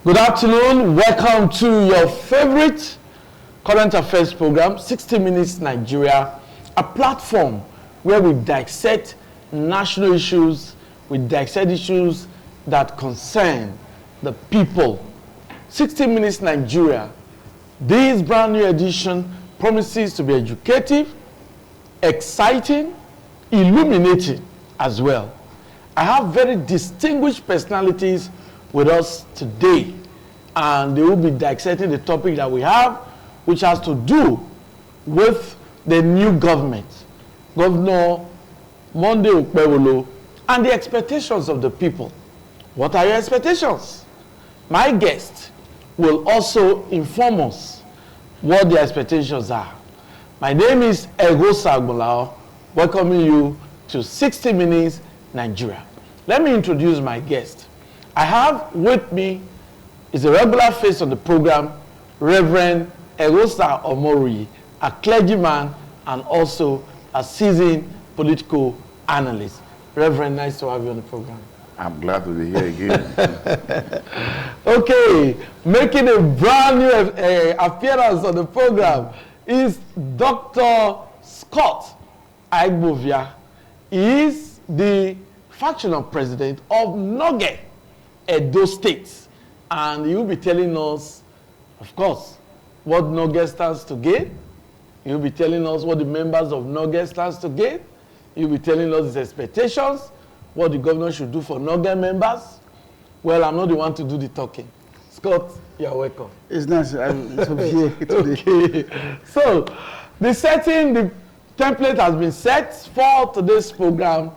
Good afternoon. Welcome to your favorite current affairs program, 60 Minutes Nigeria, a platform where we dissect national issues, we dissect issues that concern the people. 60 Minutes Nigeria. This brand new edition promises to be educative, exciting, illuminating as well. I have very distinguished personalities with us today, and they will be dissecting the topic that we have, which has to do with the new government, Governor Monday Okpebholo, and the expectations of the people. What are your expectations? My guest will also inform us what the expectations are. My name is Okpebholo, welcoming you to 60 Minutes Nigeria. Let me introduce my guest. I have with me, is a regular face on the program, Reverend Erosa Omori, a clergyman and also a seasoned political analyst. Reverend, nice to have you on the program. I'm glad to be here again. Okay, making a brand new appearance on the program is Dr. Scott Okpebholo. He is the factional president of Noge, Edo State, and he will be telling us, of course, what Noge stands to gain. He will be telling us what the members of Noge stands to gain. He will be telling us his expectations, what the governor should do for Noge members. Well, I'm not the one to do the talking. Scott, you're welcome. It's nice to be here today. Okay. So, the template has been set for today's program.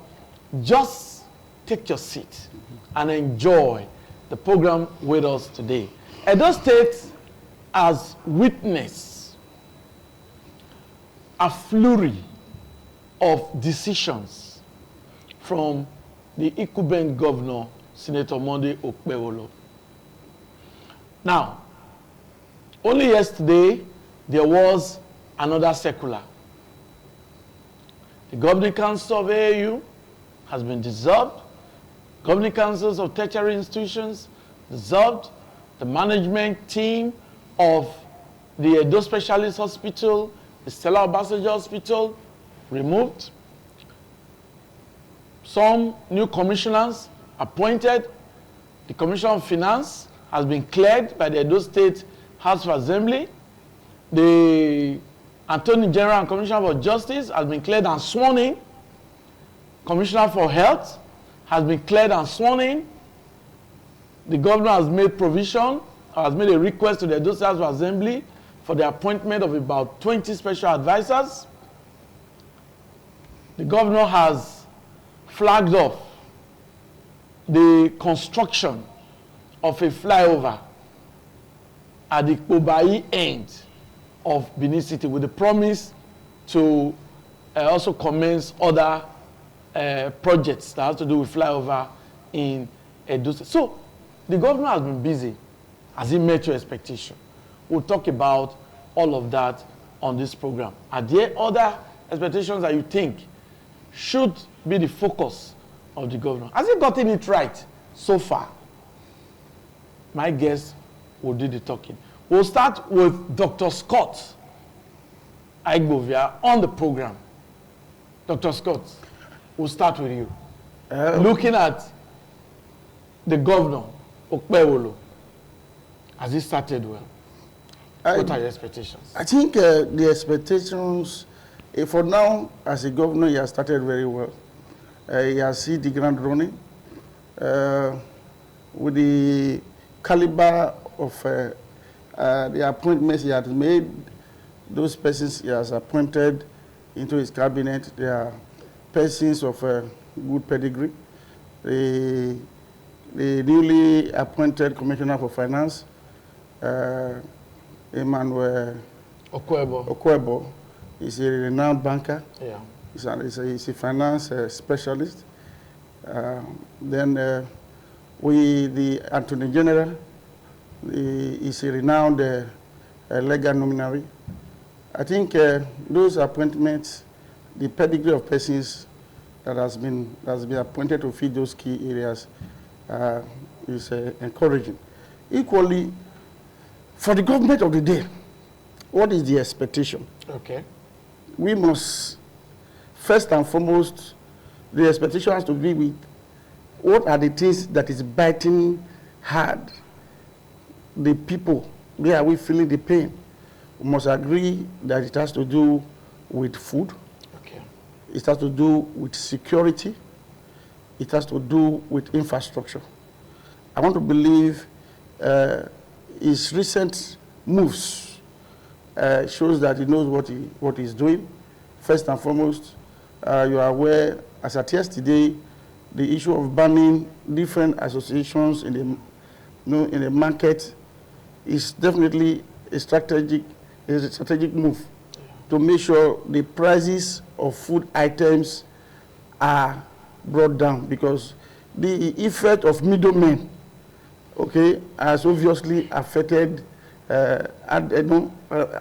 Just take your seat and enjoy the program with us today. Edo State has witnessed a flurry of decisions from the incumbent governor, Senator Monday Okpebholo. Now, only yesterday, there was another circular. The Governing Council of AAU has been dissolved. Governing councils of tertiary institutions dissolved. The management team of the Edo Specialist Hospital, the Stella Obasanjo Hospital, removed. Some new commissioners appointed. The Commissioner of Finance has been cleared by the Edo State House of Assembly. The Attorney General and Commissioner for Justice has been cleared and sworn in. Commissioner for Health has been cleared and sworn in. The governor has made provision, has made a request to the Edo State House of Assembly for the appointment of about 20 special advisors. The governor has flagged off the construction of a flyover at the Okpebholo end of Benin City with the promise to also commence other projects that have to do with flyover in Edo State. So the governor has been busy. Has he met your expectation? We'll talk about all of that on this program. Are there other expectations that you think should be the focus of the governor? Has he gotten it right so far? My guest will do the talking. We'll start with Dr. Scott Okpebholo on the program. Dr. Scott, we'll start with you. Looking at the governor, Okpebholo, has he started well? What are your expectations? I think the expectations, for now, as a governor, he has started very well. He has hit the ground running. With the caliber of the appointments he has made, those persons he has appointed into his cabinet, they are persons of good pedigree. The newly appointed Commissioner for Finance, Emmanuel Okpebholo, is a renowned banker. Yeah. He's a finance specialist. Then the Attorney General is a renowned legal luminary. I think those appointments, the pedigree of persons that has been appointed to fill those key areas is encouraging. Equally, for the government of the day, what is the expectation? Okay. We must, first and foremost, the expectation has to be with what are the things that is biting hard the people. Where are we feeling the pain? We must agree that it has to do with food. Okay. It has to do with security. It has to do with infrastructure. I want to believe his recent moves shows that he knows what he's doing. First and foremost, you are aware, as at yesterday, the issue of banning different associations in the market is definitely a strategic move to make sure the prices of food items are brought down, because the effect of middlemen, okay, has obviously affected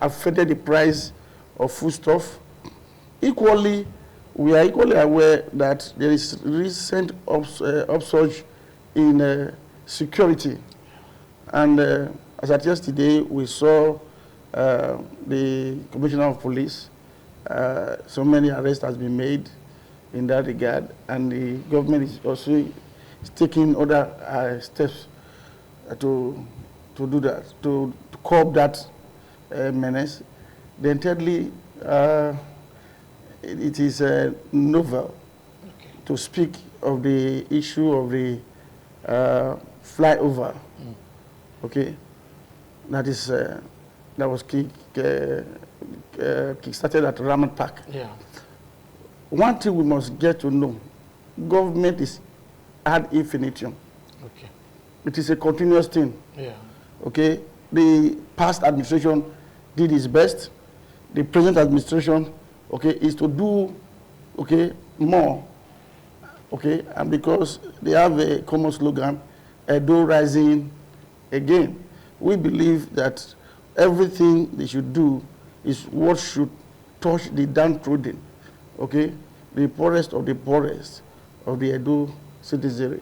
affected the price of foodstuff. Equally, we are equally aware that there is recent upsurge in security, and as at yesterday, we saw the Commissioner of Police. So many arrests has been made in that regard, and the government is also taking other steps to do that, to curb that menace. Then thirdly, it is novel to speak of the issue of the flyover. Okay, that was kick-started at Raman Park. Yeah. One thing we must get to know: government is ad infinitum. Okay. It is a continuous thing. Yeah. Okay, the past administration did its best. The present administration, okay, is to do, okay, more. Okay, and because they have a common slogan, Edo Rising Again, we believe that everything they should do is what should touch the downtrodden, okay, the poorest of the Edo citizenry.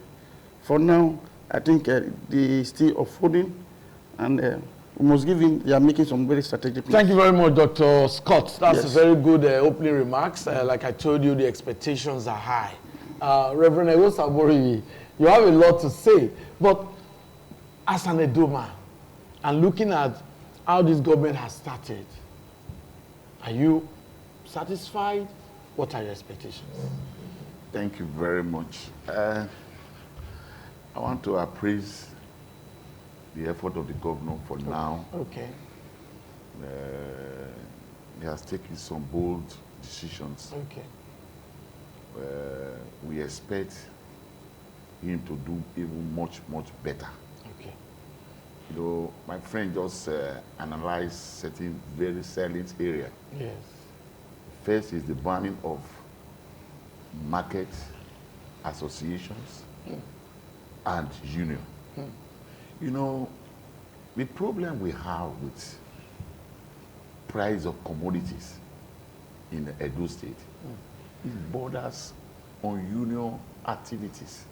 For now, I think they still affording, and we must give him, they are making some very strategic moves. Thank you very much, Dr. Scott. That's Yes. very good opening remarks. Like I told you, the expectations are high. Reverend Ego Sabori, you have a lot to say, but as an Edo man, and looking at how this government has started, are you satisfied? What are your expectations? Thank you very much. I want to appraise the effort of the governor for now. Okay. He has taken some bold decisions. Okay. We expect him to do even much, much better. Okay. You know, my friend just analyzed certain very salient areas. Yes. First is the banning of market associations and union. You know, the problem we have with price of commodities in the Edo State, it borders on union activities.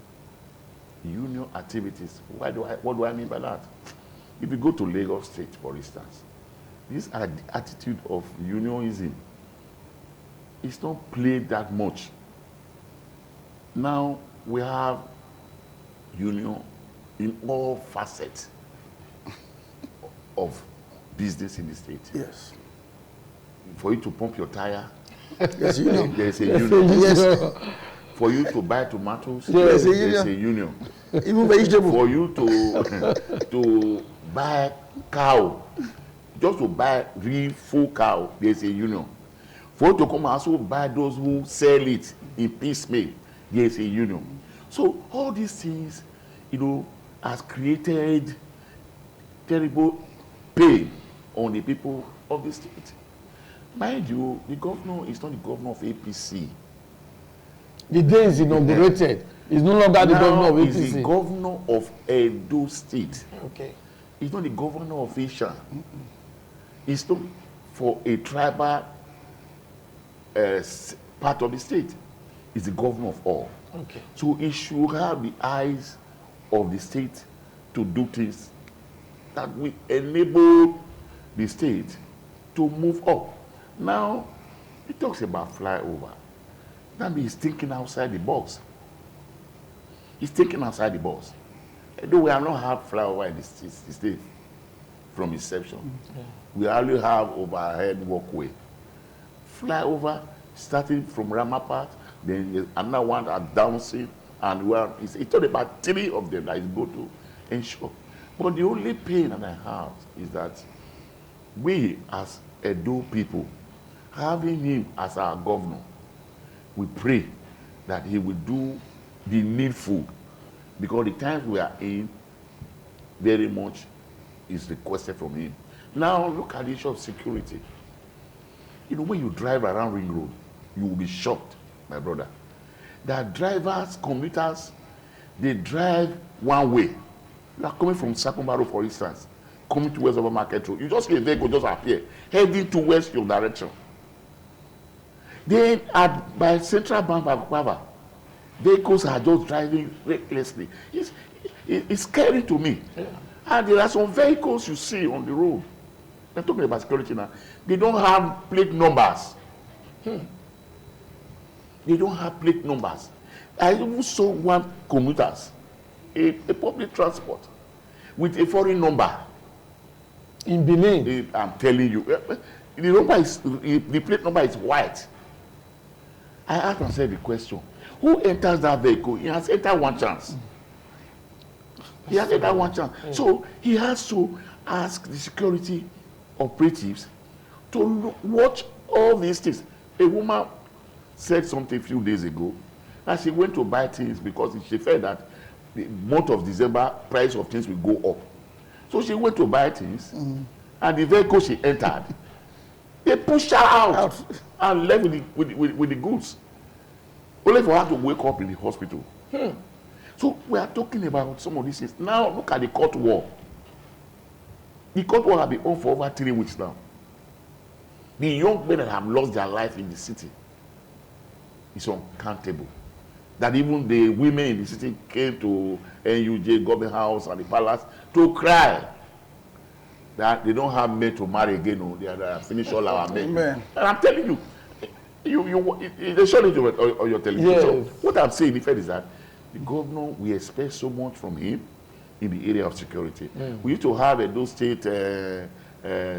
Union activities. What do I mean by that? If you go to Lagos State, for instance, this attitude of unionism is not played that much. Now we have union in all facets of business in the state. Yes. For you to pump your tire, Yes, you know. there's a union. Yes. For you to buy tomatoes, There's a there's a union. union. Even vegetable. For you to buy cow, just to buy real full cow, there's a union. For you to come and also buy those who sell it in piecemeal, there's a union. So all these things, you know, has created terrible pain on the people of the state. Mind you, the governor is not the governor of APC. The day is inaugurated. He's no longer the governor of APC. He's the governor of Edo State. Okay. He's not the governor of Isha. He's not for a tribal part of the state. He's the governor of all. Okay. So he should have the eyes of the state to do things that will enable the state to move up. Now, he talks about flyover. That means he's thinking outside the box. He's thinking outside the box. Though we have not had flyover in the state from inception. Yeah. We only have overhead walkway. Flyover starting from Ramapat, then another one at Downsing, and it's talking about 3 of them that is going to ensure. But the only pain that I have is that we as Edo people, having him as our governor, we pray that he will do the needful, because the times we are in, very much is requested from him. Now look at the issue of security. You know, when you drive around Ring Road, you will be shocked, my brother. That drivers, commuters, they drive one way. You are coming from Sakumbaro, for instance, coming towards Over Market Road. You just see a vehicle just appear, heading towards your direction. Then by Central Bank of Okpebholo, vehicles are just driving recklessly. It's scary to me. Yeah. And there are some vehicles you see on the road. They're talking about security now. They don't have plate numbers. They don't have plate numbers. I even saw one commuters, a public transport, with a foreign number. In Benin? I'm telling you. The plate number is white. I asked myself the question, who enters that vehicle? He has entered one chance. He has entered one chance. So he has to ask the security operatives to watch all these things. A woman said something a few days ago that she went to buy things because she felt that the month of December, price of things will go up. So she went to buy things, and the vehicle she entered, they pushed her out and left with the goods, only for her to wake up in the hospital. So we are talking about some of these things. Now look at the court war. The court war has been on for over 3 weeks now. The young men that have lost their life in the city is uncountable. That even the women in the city came to NUJ, Government House, and the palace to cry that they don't have men to marry again. Or they are finished all our men. Amen. And I'm telling you, they showed it on your television. Yes. So what I'm saying, in fact, is that the governor, we expect so much from him in the area of security. We used to have a those state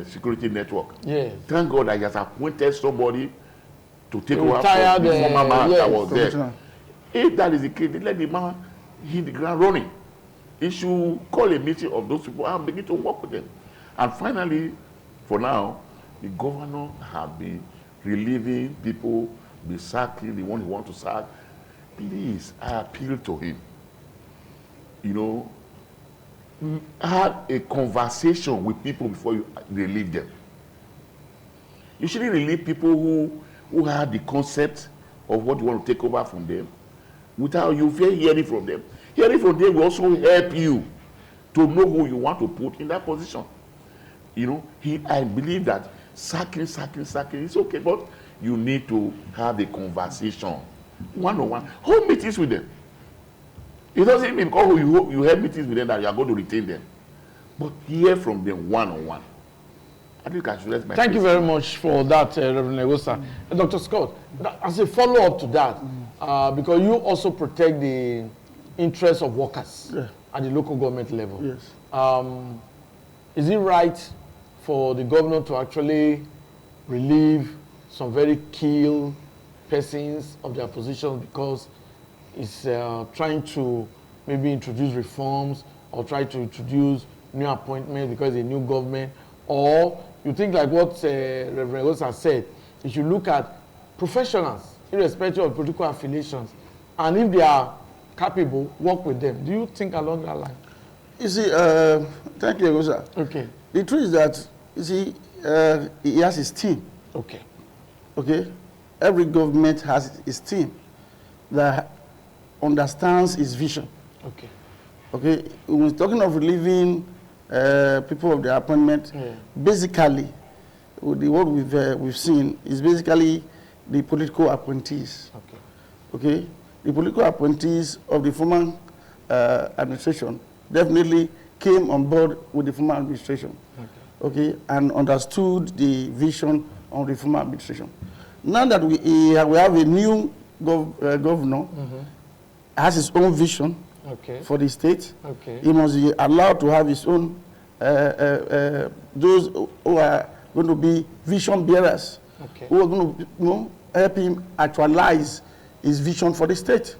security network. Yes. Thank God that he has appointed somebody to take over from the former man that was there. If that is the case, they let the man hit the ground running. He should call a meeting of those people and begin to work with them. And finally, for now, the governor has been relieving people, be sacking the one who want to sack. Please, I appeal to him. You know, have a conversation with people before you relieve them. You shouldn't relieve people who have the concept of what you want to take over from them without you hearing from them. Hearing from them will also help you to know who you want to put in that position. You know, I believe that sacking is okay, but you need to have a conversation, one-on-one. Hold meetings with them. It doesn't mean because you have meetings with them that you are going to retain them, but hear from them one-on-one. I think I should let my Thank you very much for that, Reverend Negosa. Dr. Scott, as a follow-up to that, because you also protect the interests of workers at the local government level. Yes. Is it right for the governor to actually relieve some very key persons of their positions because he's trying to maybe introduce reforms or try to introduce new appointments because it's a new government? Or you think like what Reverend Osa said, you should look at professionals, irrespective of political affiliations, and if they are capable, work with them. Do you think along that line? You see, thank you, Osa. Okay. The truth is that, you see, he has his team. Okay. Okay? Every government has its team that understands its vision. Okay. Okay? When we're talking of relieving people of their appointment, basically, what we've seen is basically the political appointees. Okay. Okay? The political appointees of the former administration, definitely came on board with the former administration, okay, and understood the vision of the former administration. Now that we have a new governor, has his own vision for the state. He must be allowed to have his own, those who are going to be vision bearers, who are going to help him actualize his vision for the state.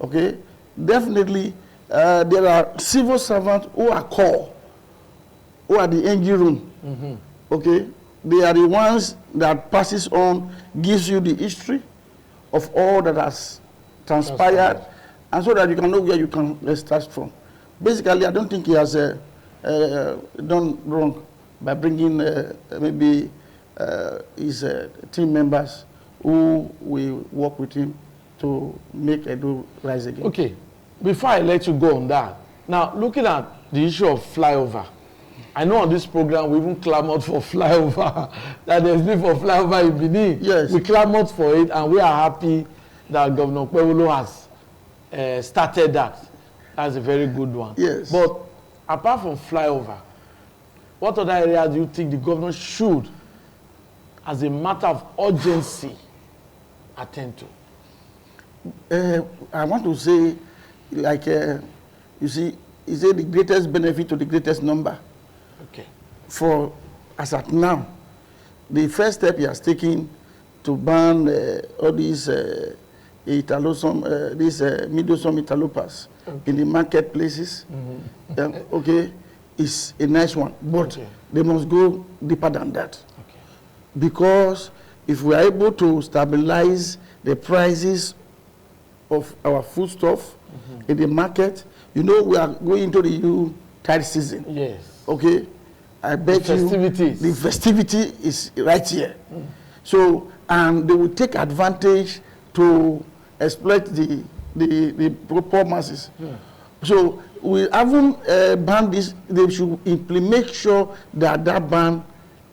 Okay? Definitely, there are civil servants who are core, who are the engine room. Okay? They are the ones that passes on, gives you the history of all that has transpired, and so that you can know where you can start from. Basically, I don't think he has done wrong by bringing maybe his team members who will work with him to make Edo rise again. Okay, before I let you go on that, now looking at the issue of flyover, I know on this program we even clamored for flyover, that there's need for flyover in Benin. Yes. We clamored for it, and we are happy that Governor Okpebholo has started that. That's a very good one. Yes. But apart from flyover, what other areas do you think the governor should, as a matter of urgency, attend to? I want to say, like, you see, is it the greatest benefit to the greatest number? Okay. For, as at now, the first step he has taken to ban all these middlesome interlopers in the marketplaces, okay, is a nice one. But they must go deeper than that. Okay. Because if we are able to stabilize the prices of our foodstuff in the market, you know, we are going into the new tide season. Yes. Okay, I bet you the festivity is right here. So, and they will take advantage to exploit the poor masses. So we haven't banned this. They should make sure that that ban,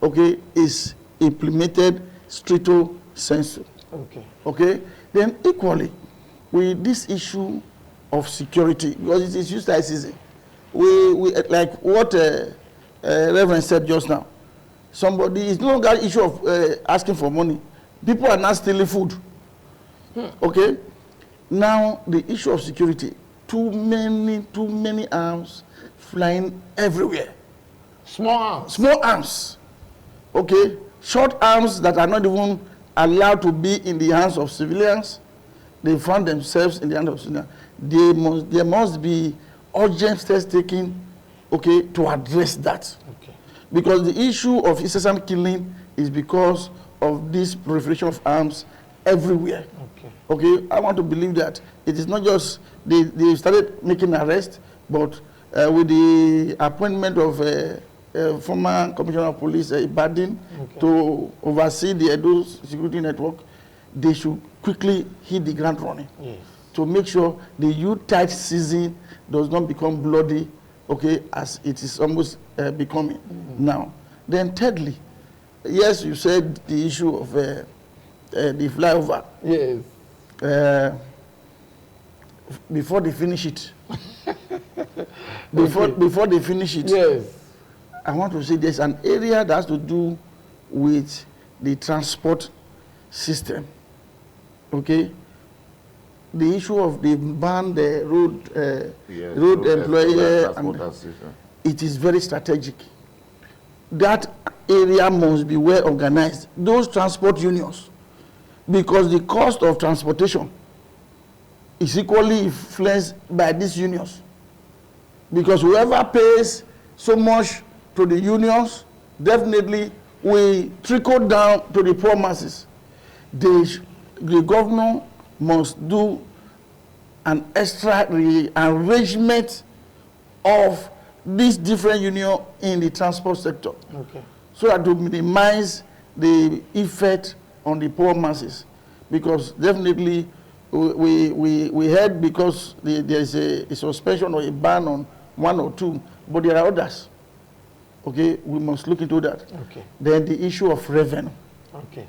okay, is implemented stricto sensu. Okay. Okay. Then equally, with this issue of security, because it is used as season, we like what Reverend said just now. Somebody, it's no longer issue of asking for money. People are not stealing food. Okay. Now the issue of security, too many arms flying everywhere. Small arms. Small arms. Okay. Short arms that are not even allowed to be in the hands of civilians. They find themselves in the hands of civilians. There must be urgent steps taken, okay, to address that. Okay. Because the issue of incessant killing is because of this proliferation of arms everywhere. Okay. Okay. I want to believe that it is not just they started making arrests, but with the appointment of former Commissioner of Police Ibadan to oversee the Edo security network, they should quickly hit the ground running. Yes. To make sure the youth-tide season does not become bloody, okay, as it is almost becoming now. Then thirdly, yes, you said the issue of the flyover. Yes. Before they finish it. Before they finish it. Yes. I want to say there's an area that has to do with the transport system. Okay? The issue of the ban, the road employer, it is very strategic. That area must be well organized. Those transport unions, because the cost of transportation is equally influenced by these unions. Because whoever pays so much to the unions, definitely will trickle down to the poor masses. The governor must do an extra arrangement of these different unions in the transport sector. Okay. So that to minimize the effect on the poor masses. Because definitely we heard because there is a suspension or a ban on one or two, but there are others. Okay, we must look into that. Okay. Then the issue of revenue. Okay.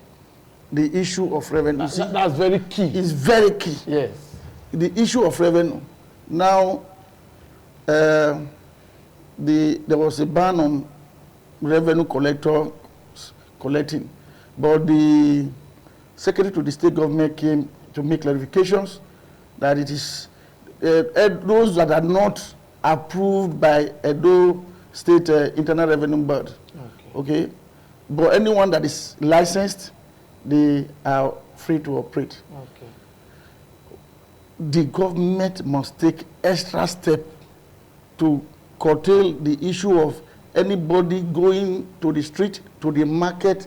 The issue of revenue. That's very key. It's very key. Yes. The issue of revenue. Now, there was a ban on revenue collectors collecting, but the secretary to the state government came to make clarifications that it is those that are not approved by Edo State Internal Revenue Board. Okay. But anyone that is licensed, they are free to operate. Okay. The government must take extra step to curtail the issue of anybody going to the street, to the market,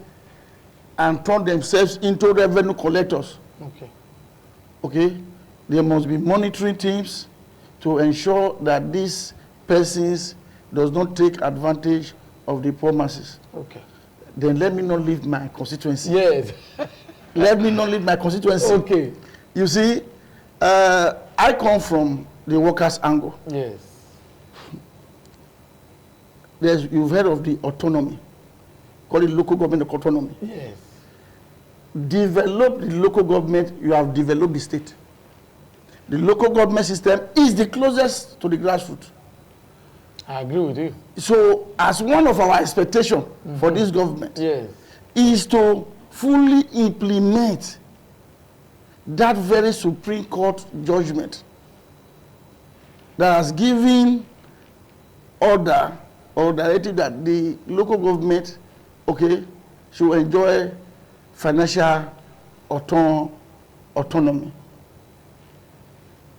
and turn themselves into revenue collectors. Okay. Okay? There must be monitoring teams to ensure that these persons does not take advantage of the poor masses. Okay. Then let me not leave my constituency. Yes. Let me not leave my constituency. Okay. You see, I come from the workers' angle. Yes. You've heard of the autonomy. Call it local government autonomy. Yes. Develop the local government, you have developed the state. The local government system is the closest to the grassroots. I agree with you. So, as one of our expectations for this government, Yes. is to fully implement that very Supreme Court judgment that has given order or directive that the local government, okay, should enjoy financial autonomy.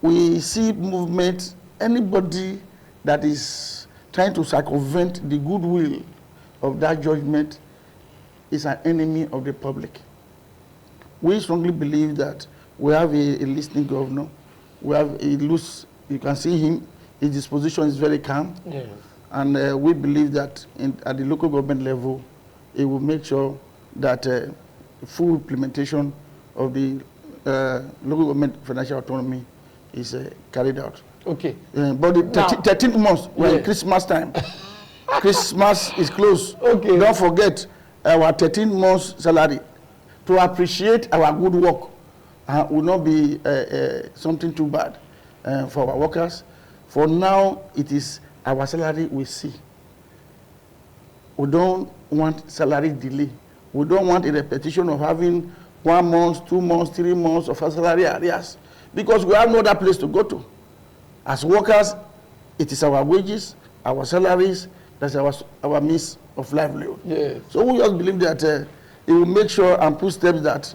We see movement, anybody that is trying to circumvent the goodwill of that judgment is an enemy of the public. We strongly believe that we have a listening governor. We have a loose, you can see him, his disposition is very calm. Yes. And we believe that at the local government level, it will make sure that full implementation of the local government financial autonomy is carried out. Okay. But the 13th month, we're in Christmas time. Christmas is close. Okay. Don't forget our 13 months salary. To appreciate our good work will not be something too bad for our workers. For now, it is our salary we see. We don't want salary delay. We don't want a repetition of having 1 month, 2 months, 3 months of our salary arrears, because we have no other place to go to. As workers, it is our wages, our salaries, that's our means of livelihood. Yes. So we just believe that it will make sure and put steps that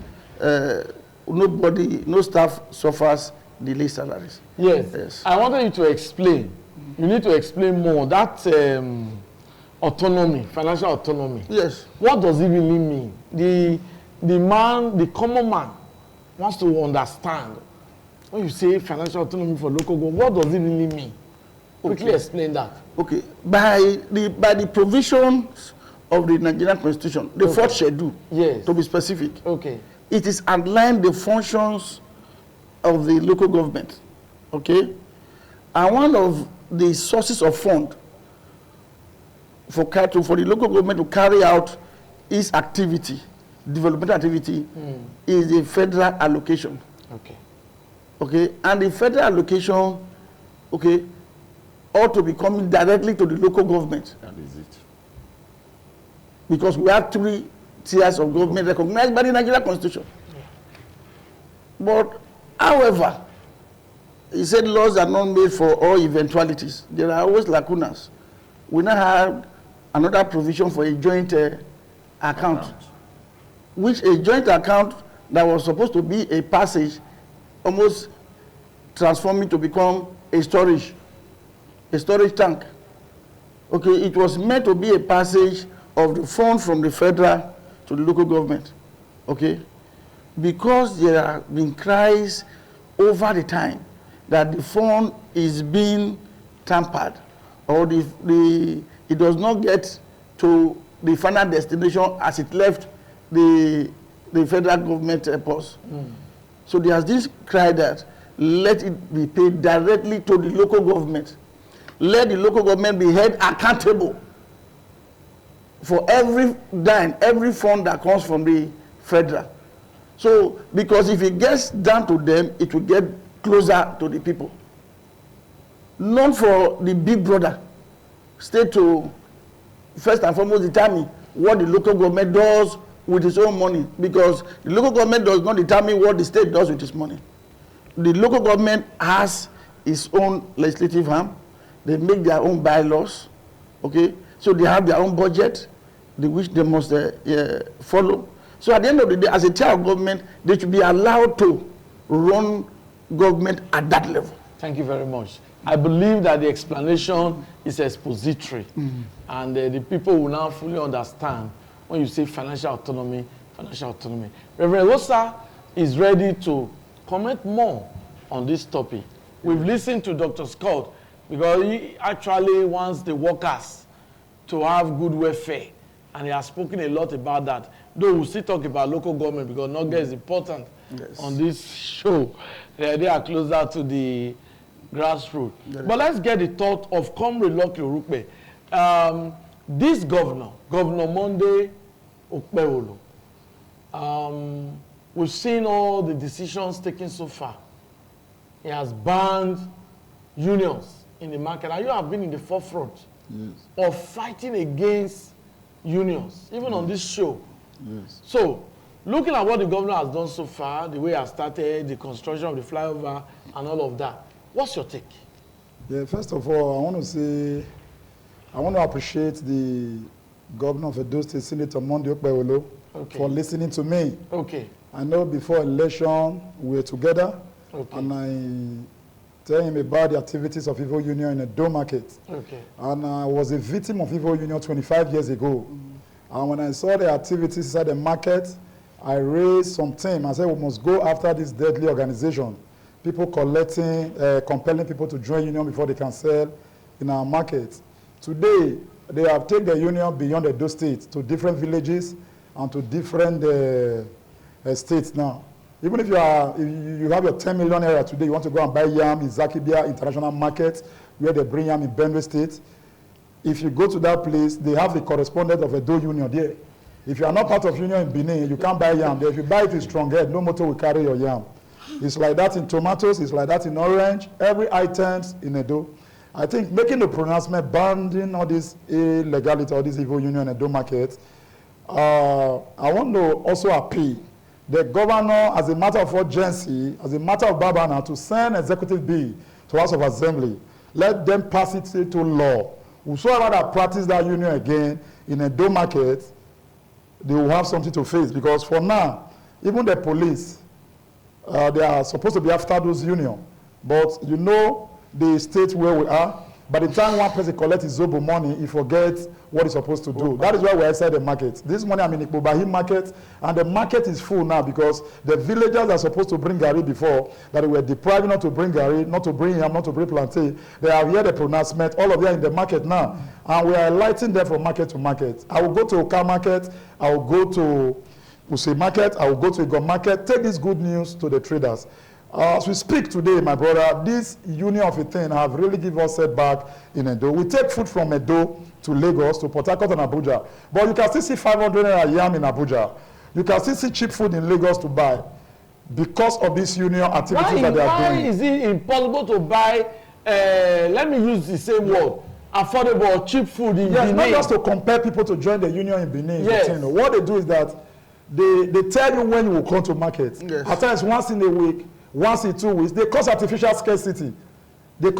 no staff suffers delayed salaries. Yes. Yes. I wanted you to explain. You need to explain more. That autonomy, financial autonomy. Yes. What does it really mean? The common man wants to understand. When you say financial autonomy for local government, what does it really mean? Quickly explain that. Okay. By the provisions of the Nigerian Constitution, the fourth schedule, yes, to be specific, okay, it is outlined the functions of the local government. Okay? And one of the sources of fund for the local government to carry out its activity, development activity, is the federal allocation. okay, Okay? And the federal allocation, okay, ought to be coming directly to the local government. That is it. Because we have 3 tiers of government recognized by the Nigerian Constitution. But, however, he said laws are not made for all eventualities. There are always lacunas. We now have another provision for a joint account, which a joint account that was supposed to be a passage almost transforming to become a storage tank. Okay, it was meant to be a passage of the fund from the federal to the local government. Okay, because there have been cries over the time that the fund is being tampered, or it does not get to the final destination as it left the federal government purse. So there's this cry that let it be paid directly to the local government. Let the local government be held accountable for every dime, every fund that comes from the federal. So, because if it gets down to them, it will get closer to the people. Not for the big brother state to first and foremost determine what the local government does with its own money, because the local government does not determine what the state does with its money. The local government has its own legislative arm. They make their own bylaws, okay? So they have their own budget, which they must follow. So at the end of the day, as a tier of government, they should be allowed to run government at that level. Thank you very much. I believe that the explanation is expository, and the people will now fully understand when you say financial autonomy, financial autonomy. Reverend Rosa is ready to comment more on this topic. We've listened to Dr. Scott because he actually wants the workers to have good welfare, and he has spoken a lot about that. Though we'll still talk about local government because NOGA is important on this show. They are closer to the grassroots. But let's get the thought of Comrade Lucky Orukpe. This governor, Governor Monday Okpebholo, we've seen all the decisions taken so far. He has banned unions in the market, and you have been in the forefront of fighting against unions, even on this show. So, looking at what the governor has done so far, the way he has started, the construction of the flyover, and all of that, what's your take? Yeah, first of all, I want to appreciate the governor of Edo State, Senator Monday Okpebholo, for listening to me. I know before election we were together, and I tell him about the activities of Evo Union in Edo market. And I was a victim of Evo Union 25 years ago. And when I saw the activities inside the market, I raised some team. I said we must go after this deadly organization. People collecting, compelling people to join union before they can sell in our market. Today, they have taken the union beyond Edo State to different villages and to different states now. Even if you have your 10 million area today, you want to go and buy yam in Zakibia International Market, where they bring yam in Benue State. If you go to that place, they have the correspondent of Edo Union there. If you are not part of union in Benin, you can't buy yam there. If you buy it with strong head, no motor will carry your yam. It's like that in tomatoes, it's like that in orange, every item in Edo. I think making the pronouncement, banning all this illegality, all this Evo Union Edo market, I want to also appeal the governor, as a matter of urgency, as a matter of babana, to send executive bill to House of Assembly. Let them pass it into law. Whosoever that practice that union again in Edo market, they will have something to face. Because for now, even the police, they are supposed to be after those unions. But you know the state where we are. By the time one person collects his Zobo money, he forgets what he's supposed to do. That is why we're inside the market. This morning I'm in Okpebholo market, and the market is full now because the villagers are supposed to bring gari before, that they were deprived not to bring gari, not to bring yam, not to bring plantain. They have heard the pronouncement. All of them in the market now. And we are enlightening them from market to market. I will go to Oka market. I will go to Use market. I will go to Igon market. Take this good news to the traders. As we speak today, my brother, this union of a thing have really given us setback in Edo. We take food from Edo to Lagos, to Port Harcourt and Abuja. But you can still see 500 yam in Abuja. You can still see cheap food in Lagos to buy because of this union activities that they are doing. Why is it impossible to buy, let me use the same word, affordable or cheap food in Benin? Not just to compel people to join the union in Benin. Yes. What they do is that they tell you when you will come to market. Yes. At times, once in a week, once in 2 weeks, they cause artificial scarcity. Like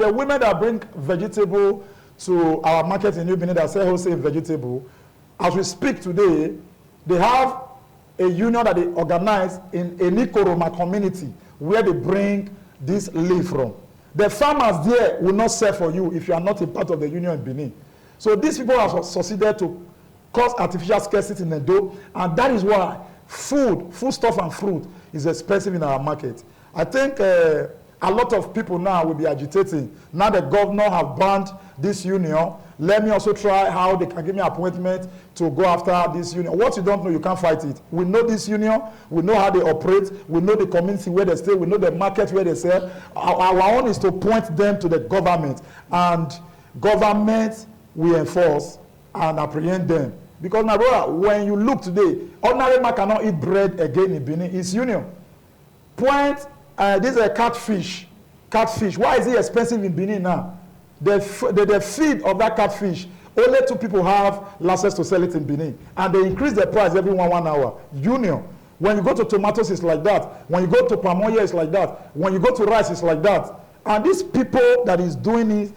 the women that bring vegetable to our market in New Benin that sell wholesale vegetable, as we speak today, they have a union that they organize in a Nikoroma community where they bring this leaf from. The farmers there will not sell for you if you are not a part of the union in Benin. So these people have succeeded to cause artificial scarcity in the dough, and that is why foodstuff and fruit is expensive in our market. I think a lot of people now will be agitating. Now the governor have banned this union. Let me also try how they can give me an appointment to go after this union. What you don't know, you can't fight it. We know this union. We know how they operate. We know the community where they stay. We know the market where they sell. Our own is to point them to the government. And government will enforce and apprehend them. Because, my brother, when you look today, ordinary man cannot eat bread again in Benin. It's union. This is a catfish. Why is it expensive in Benin now? the feed of that catfish, only 2 people have license to sell it in Benin. And they increase the price every 1 hour. Union. When you go to tomatoes, it's like that. When you go to palm oil, it's like that. When you go to rice, it's like that. And these people that is doing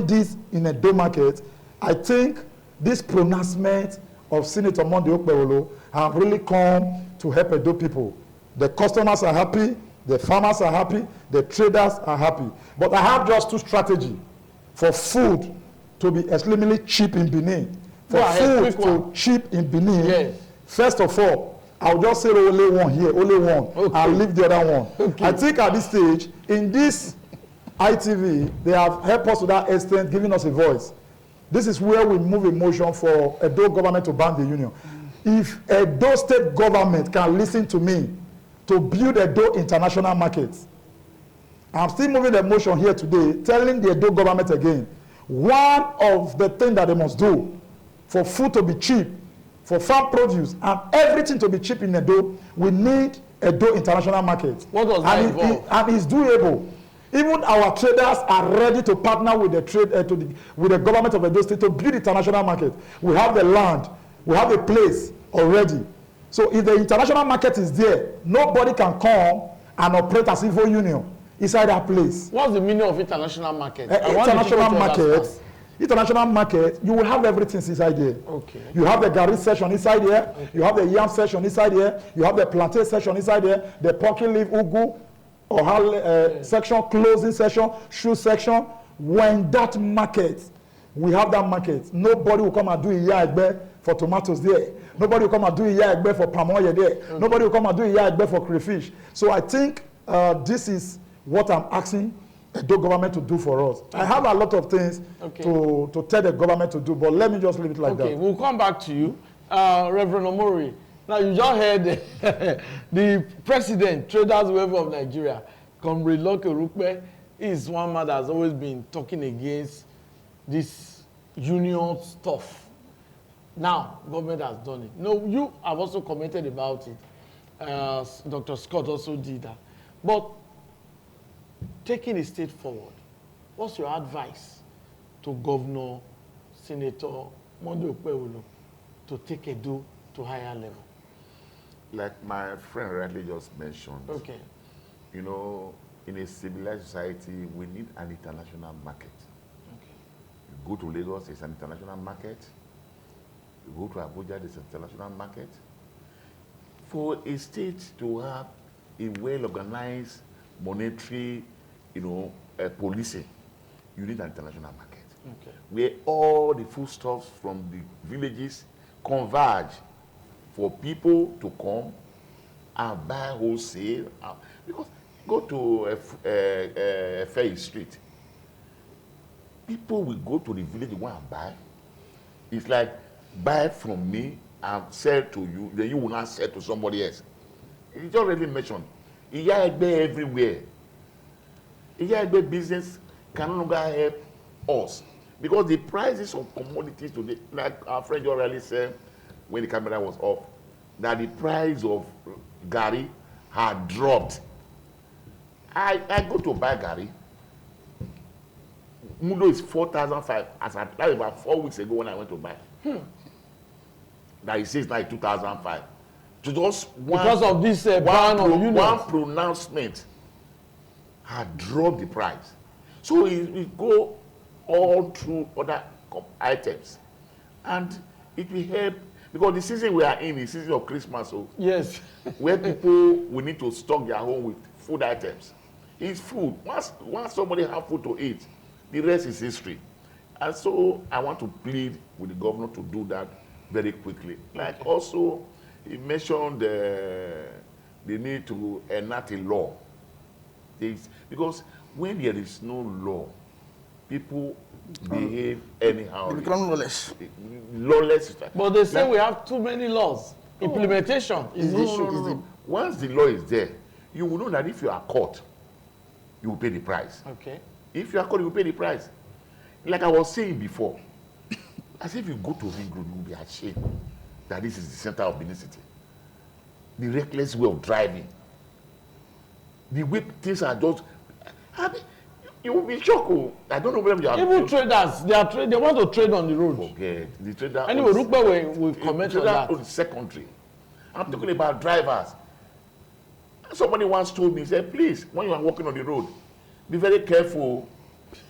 this in a dough market, I think this pronouncement of Senator Monday Okpebholo have really come to help Edo people. The customers are happy, the farmers are happy, the traders are happy. But I have just 2 strategies for food to be extremely cheap in Benin. For food to cheap in Benin, yes. First of all, I'll just say only one here, only one. Okay. I'll leave the other one. Okay. I think at this stage, in this ITV, they have helped us to that extent, giving us a voice. This is where we move a motion for Edo government to ban the union. If Edo state government can listen to me to build Edo international markets, I'm still moving the motion here today, telling the Edo government again, one of the things that they must do for food to be cheap, for farm produce, and everything to be cheap in Edo, we need Edo international market. What does that involve? And it's doable. Even our traders are ready to partner with the with the government of Edo State to build international market. We have the land, we have a place already. So if the international market is there, nobody can come and operate as Evo Union inside that place. What's the meaning of international market? International market, you will have everything inside there. Okay. You have the Gari session inside there. Okay. You have the yam session inside there. You have the plantain session inside there. The pumpkin leaf, ugu, or section, closing session, shoe section. When that market, we have that market, nobody will come and do iya egbe for tomatoes there. Nobody will come and do iya egbe for palm oil there. Okay. Nobody will come and do iya egbe for crayfish. So I think this is what I'm asking the government to do for us. I have a lot of things to tell the government to do, but let me just leave it like that. Okay, we'll come back to you. Reverend Omori, now you just heard the president, Traders Wave of Nigeria, Comrade Loke Rukpe, is one man that has always been talking against this union stuff. Now, government has done it. No, you have also commented about it. Dr. Scott also did that. But taking a state forward, what's your advice to Governor, Senator Monday Okpebholo to take Edo to higher level? Like my friend rightly just mentioned, okay. You know, in a civilized society, we need an international market. Okay. You go to Lagos, it's an international market. You go to Abuja, there's an international market. For a state to have a well-organized monetary, policing, you need an international market. Okay. Where all the foodstuffs from the villages converge for people to come and buy wholesale. Because go to a Fair Street, people will go to the village, go and buy. It's like buy from me and sell to you, then you will not sell to somebody else. It's already mentioned. Iya egbe everywhere. Iya egbe business can no longer help us because the prices of commodities today, like our friend already said when the camera was off, that the price of Gari had dropped. I go to buy Gari. Mundo is 4,500. That was about 4 weeks ago when I went to buy. That it says like 2,005. To just one, because of this ban on unions. One pronouncement had dropped the price. So it go all through other items. And it will help, because the season we are in is the season of Christmas. So yes. Where people will need to stock their home with food items. It's food. Once somebody have food to eat, the rest is history. And so I want to plead with the governor to do that very quickly. Like okay. Also, he mentioned the need to enact a law. Because when there is no law, people behave anyhow. They become lawless. Lawless. But they say we have too many laws. Implementation is the issue. No. Once the law is there, you will know that if you are caught, you will pay the price. Okay. If you are caught, you will pay the price. Like I was saying before, as if you go to Ring Road, you will be ashamed that this is the center of Benin City. The reckless way of driving. The way things are just... You will be shocked. I don't know whether you are. Even traders, they want to trade on the road. Forget the trader. Anyway, Rukpe will comment on that. The secondary. I'm talking about drivers. Somebody once told me, he said, please, when you are walking on the road, be very careful.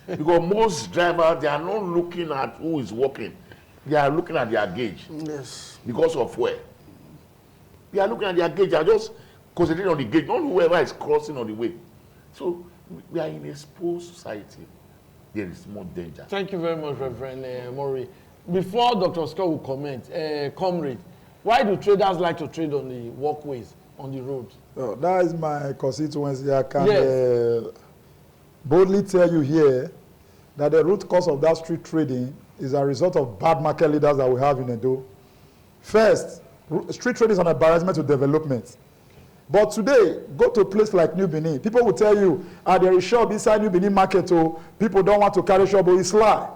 Because most drivers, they are not looking at who is walking. They are looking at their gauge. Yes. Because of where. They are looking at their gauge. They are just concentrating on the gauge, not whoever is crossing on the way. So we are in a exposed society. There is more danger. Thank you very much, Reverend Maury. Before Dr. Scott will comment, comrade, why do traders like to trade on the walkways, on the road? Oh, that is my constituency. I can boldly tell you here that the root cause of that street trading is a result of bad market leaders that we have in Edo. First, street trading is an embarrassment to development. But today, go to a place like New Benin. People will tell you, there is shop inside New Benin market, so people don't want to carry shop, but it's lie.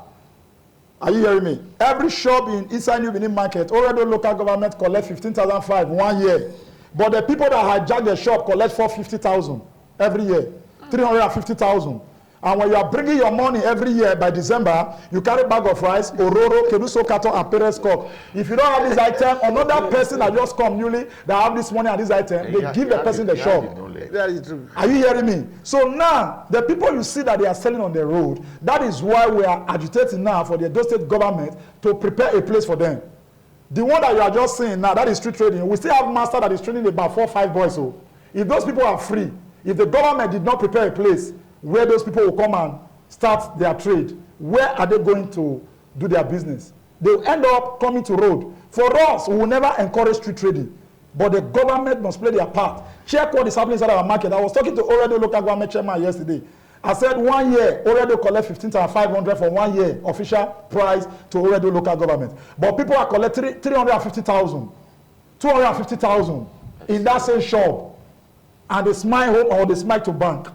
Are you hearing me? Every shop inside New Benin market, already local government collect 15,500 1 year. But the people that hijack the shop collect 450,000 every year, 350,000. And when you are bringing your money every year by December, you carry a bag of rice, ororo, keduso kato, and parents cup. If you don't have this item, another person that just come newly that have this money and this item, they give the person the shop. That is true. Are you hearing me? So now, the people you see that they are selling on the road, that is why we are agitating now for the Edo State government to prepare a place for them. The one that you are just seeing now, that is street trading. We still have master that is training about 4 or 5 boys. So if those people are free, if the government did not prepare a place where those people will come and start their trade, where are they going to do their business? They will end up coming to road. For us, we will never encourage street trading. But the government must play their part. Check what is happening inside our market. I was talking to Oredo local government chairman yesterday. I said 1 year, Oredo collect 15,500 for 1 year official price to Oredo local government. But people are collecting 350,000, 250,000 in that same shop. And they smile home or they smile to bank.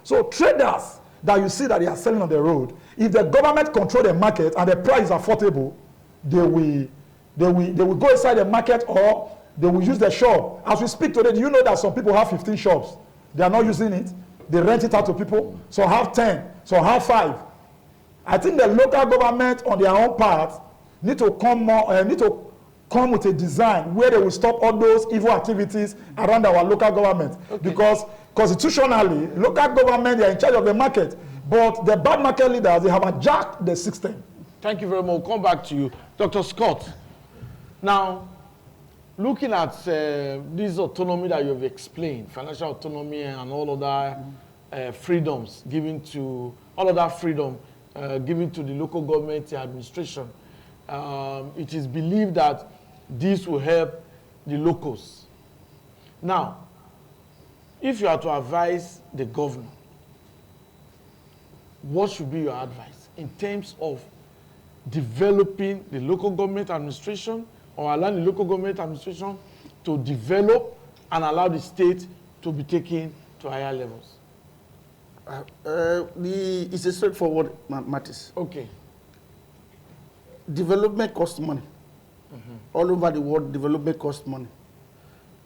So traders that you see that they are selling on the road, if the government control the market and the price is affordable, they will go inside the market or they will use the shop. As we speak today, do you know that some people have 15 shops? They are not using it. They rent it out to people. Some have 10, some have 5. I think the local government on their own part need to come with a design where they will stop all those evil activities around our local government. Okay. Because constitutionally, local government, they are in charge of the market. But the bad market leaders, they have hijacked the system. Thank you very much. We'll come back to you. Dr. Scott, now, looking at this autonomy that you've explained, financial autonomy and all other freedoms given to, all of that freedom given to the local government administration, it is believed that this will help the locals. Now, if you are to advise the governor, what should be your advice in terms of developing the local government administration or allowing the local government administration to develop and allow the state to be taken to higher levels? It's a straightforward matters. Okay. Development costs money. All over the world, development costs money.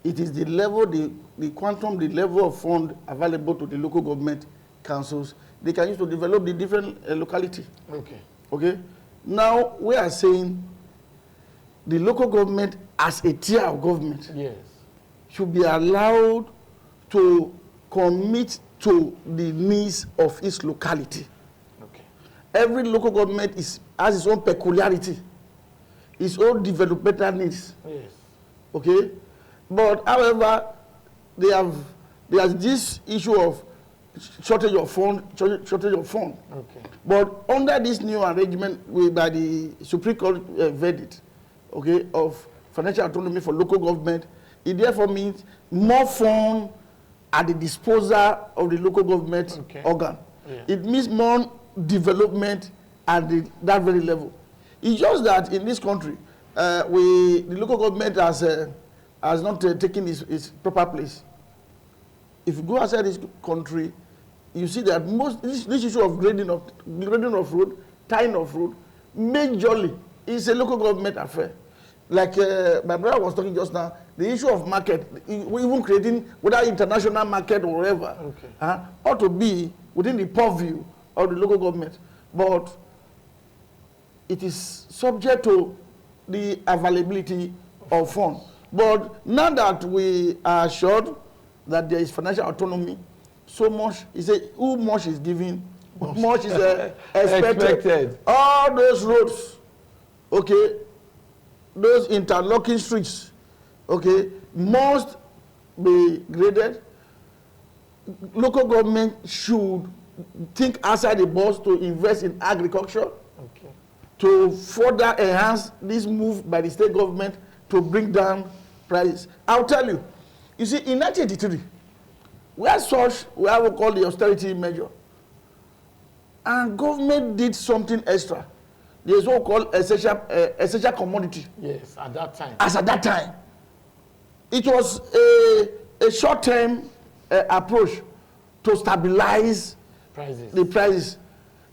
It is the level, the quantum, the level of fund available to the local government councils they can use to develop the different locality. Okay. Okay. Now we are saying the local government as a tier of government should be allowed to commit to the needs of its locality. Okay. Every local government has its own peculiarity, its own developmental needs. Yes. Okay. But however, there's this issue of shortage of fund. Okay. But under this new arrangement by the Supreme Court verdict, okay, of financial autonomy for local government, it therefore means more funds at the disposal of the local government organ. Yeah. It means more development at that very level. It's just that in this country, the local government has not taken its proper place. If you go outside this country, you see that this issue of grading of road, tying of road, majorly is a local government affair. Like my brother was talking just now, the issue of market, even creating whether international market or whatever, ought to be within the purview of the local government, but it is subject to the availability of funds. But now that we are assured that there is financial autonomy, so much is who much is given, much is expected. All those roads, okay, those interlocking streets, okay, must be graded. Local government should think outside the box to invest in agriculture, okay, to further enhance this move by the state government to bring down prices. I'll tell you, you see, in 1983, we have what we call the austerity measure. And government did something extra. There's what we call essential commodity. Yes, at that time. As at that time. It was a short-term approach to stabilize the prices.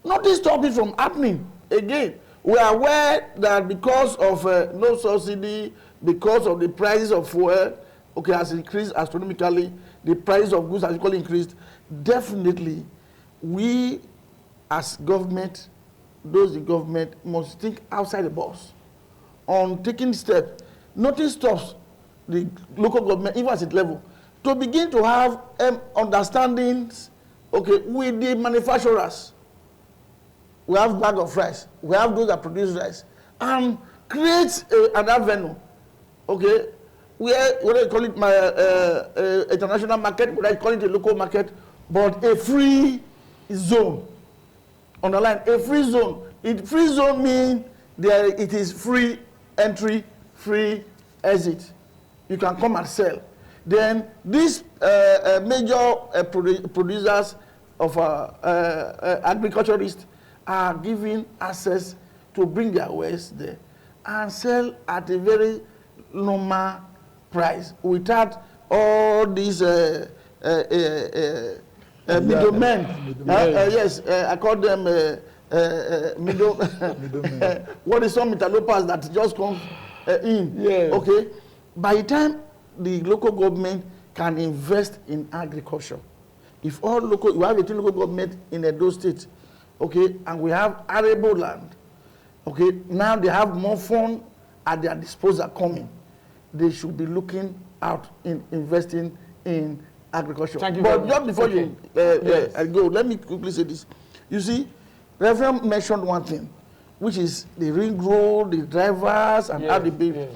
Nothing stopped it from happening. Again, we are aware that because of no subsidy, because of the prices of fuel, okay, has increased astronomically, the price of goods has equally increased. Definitely, we as government, those in government, must think outside the box on taking steps. Nothing stops the local government, even at its level, to begin to have understandings, okay, with the manufacturers. We have bag of rice. We have those that produce rice, and create an avenue, okay, whether you call it international market, whether you call it a local market, but a free zone. Underline, a free zone. Free zone means it is free entry, free exit. You can come and sell. Then these major producers of agriculturists are given access to bring their wares there and sell at a very normal price without all these middlemen. Yes, I call them middlemen. What is some interlopers that just come in? Yes. Okay. By the time the local government can invest in agriculture, if all local, we have a local government in Edo State, okay, and we have arable land, okay, now they have more funds at their disposal coming. They should be looking out in investing in agriculture. Thank you. But just before you go, let me quickly say this. You see, Reverend mentioned one thing, which is the ring road, the drivers, and how they pay. Yes.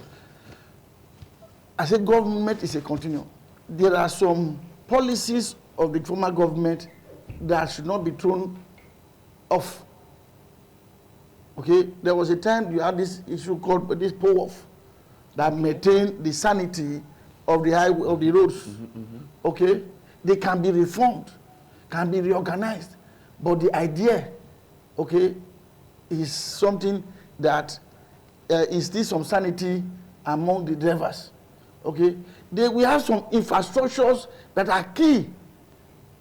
I said government is a continuum. There are some policies of the former government that should not be thrown off. Okay, there was a time you had this issue called this POWOF that maintained the sanity of the highway, of the roads. Okay, they can be reformed, can be reorganized, but the idea, okay, is something that instills some sanity among the drivers. Okay, we have some infrastructures that are key.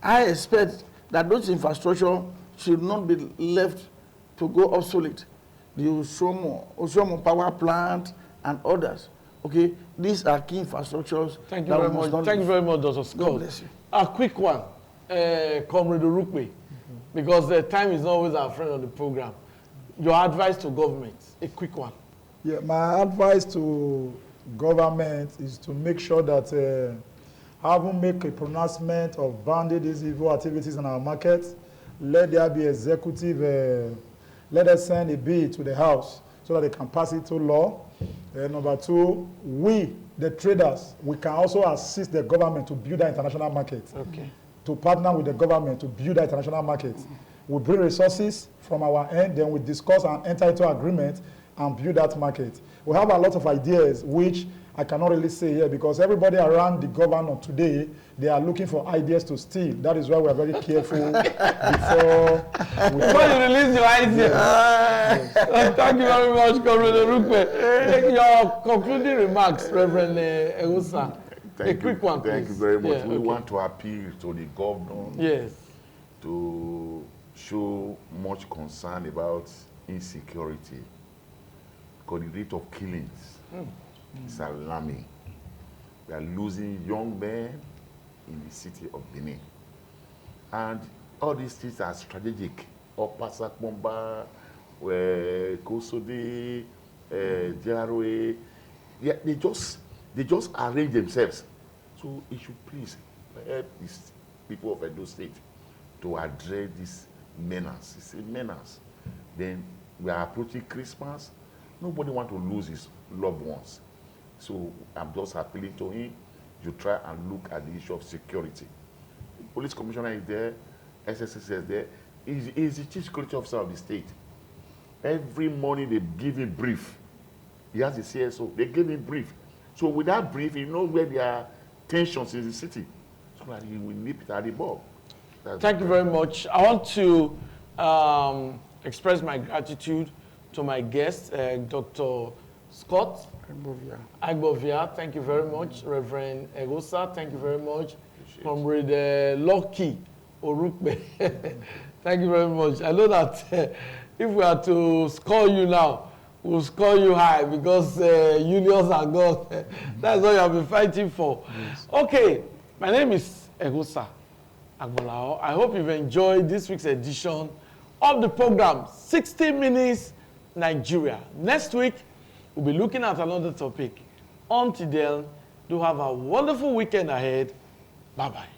I expect that those infrastructures should not be left to go obsolete. The Oshomo power plant and others. Okay, these are key infrastructures. Thank you very much. Thank you very much, Dr. Scott. God bless you. A quick one, Comrade Urukwe, because the time is always our friend on the program. Your advice to government, a quick one. Yeah, my advice to government is to make sure that having make a pronouncement of banning these evil activities in our markets. Let there be executive, let us send a bill to the House so that they can pass it to law. Number two, we, the traders, we can also assist the government to build that international market. Okay. To partner with the government to build that international market. We bring resources from our end, then we discuss and enter into agreement and build that market. We have a lot of ideas which I cannot really say here because everybody around the governor today, they are looking for ideas to steal. That is why we are very careful before you release your idea. Yes. Thank you very much, Comrade Urukwe. Your concluding remarks, Reverend Egusa. A quick one, please. Thank you very much. We want to appeal to the governor to show much concern about insecurity. Because the rate of killings is alarming. We are losing young men in the city of Benin. And all these things are strategic Opasakmomba, Kosode, Jaroe. Yeah, they just arrange themselves. So it should please help these people of Edo State to address this menace. It's a menace. Then we are approaching Christmas. Nobody wants to lose his loved ones. So I'm just appealing to him to try and look at the issue of security. The police commissioner is there, SSS is there. He's the chief security officer of the state. Every morning they give him brief. He has the CSO. They give him brief. So with that brief, he knows where there are tensions in the city. So that he will nip it at the ball. Thank you very much. I want to express my gratitude to my guest, Dr. Scott Agbovia. Thank you very much. Reverend Egosa, thank you very much. Comrade Lucky Orukbe, thank you very much. I know that if we are to score you now, we'll score you high because unions are gone. That's what you have been fighting for. Yes. Okay, my name is Egosa Agbolao. I hope you've enjoyed this week's edition of the program 60 Minutes Nigeria. Next week, we'll be looking at another topic. Until then, do have a wonderful weekend ahead. Bye-bye.